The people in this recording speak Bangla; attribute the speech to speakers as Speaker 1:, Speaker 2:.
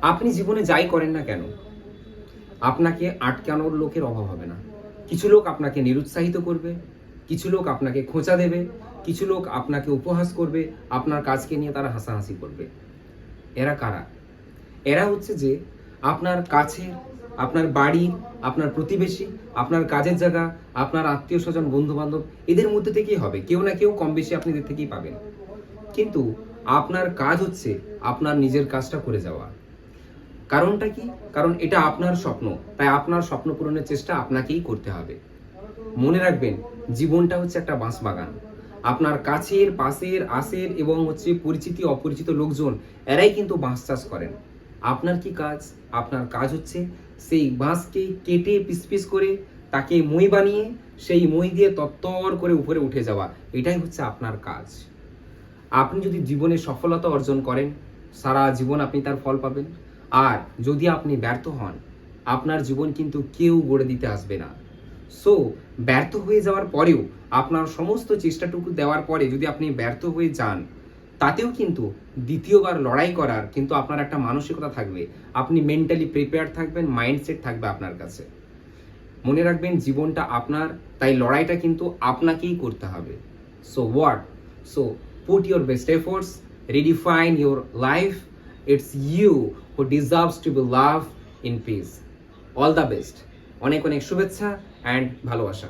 Speaker 1: আপনি জীবনে যাই করেন না কেন, আপনাকে আটকানোর লোকের অভাব হবে না। কিছু লোক আপনাকে নিরুৎসাহিত করবে, কিছু লোক আপনাকে খোঁচা দেবে, কিছু লোক আপনাকে উপহাস করবে, আপনার কাজকে নিয়ে তারা হাসাহাসি করবে। এরা কারা? এরা হচ্ছে যে আপনার কাছের, আপনার বাড়ির, আপনার প্রতিবেশী, আপনার কাজের জায়গা, আপনার আত্মীয় স্বজন, বন্ধু বান্ধব, এদের মধ্যে থেকেই হবে। কেউ না কেউ কম বেশি আপনি এদের থেকেই পাবেন। কিন্তু আপনার কাজ হচ্ছে আপনার নিজের কাজটা করে যাওয়া। কারণটা কি? কারণ এটা আপনার স্বপ্ন, তাই আপনার স্বপ্ন পূরণের চেষ্টা আপনাকেই করতে হবে। মনে রাখবেন, জীবনটা হচ্ছে একটা বাঁশবাগান। আপনার কাছের, পাশের, আশের এবং হচ্ছে পরিচিত অপরিচিত লোকজন, এরাই কিন্তু বাঁশ চাষ করেন। আপনার কি কাজ? আপনার কাজ হচ্ছে সেই বাঁশকে কেটে পিস পিস করে তাকে মই বানিয়ে সেই মই দিয়ে তত্তর করে উপরে উঠে যাওয়া। এটাই হচ্ছে আপনার কাজ। আপনি যদি জীবনে সফলতা অর্জন করেন, সারা জীবন আপনি তার ফল পাবেন। আর যদি আপনি ব্যর্থ হন, আপনার জীবন কিন্তু কেউ গড়ে দিতে আসবে না। সো ব্যর্থ হয়ে যাওয়ার পরেও, আপনার সমস্ত চেষ্টাটুকু দেওয়ার পরে যদি আপনি ব্যর্থ হয়ে যান, তাতেও কিন্তু দ্বিতীয়বার লড়াই করার কিন্তু আপনার একটা মানসিকতা থাকবে। আপনি মেন্টালি প্রিপেয়ার থাকবেন, মাইন্ডসেট থাকবে আপনার কাছে। মনে রাখবেন, জীবনটা আপনার, তাই লড়াইটা কিন্তু আপনাকেই করতে হবে। So what? So put your best efforts, redefine your life. It's you who deserves to be loved in peace. All the best. অনেক অনেক শুভেচ্ছা অ্যান্ড ভালোবাসা।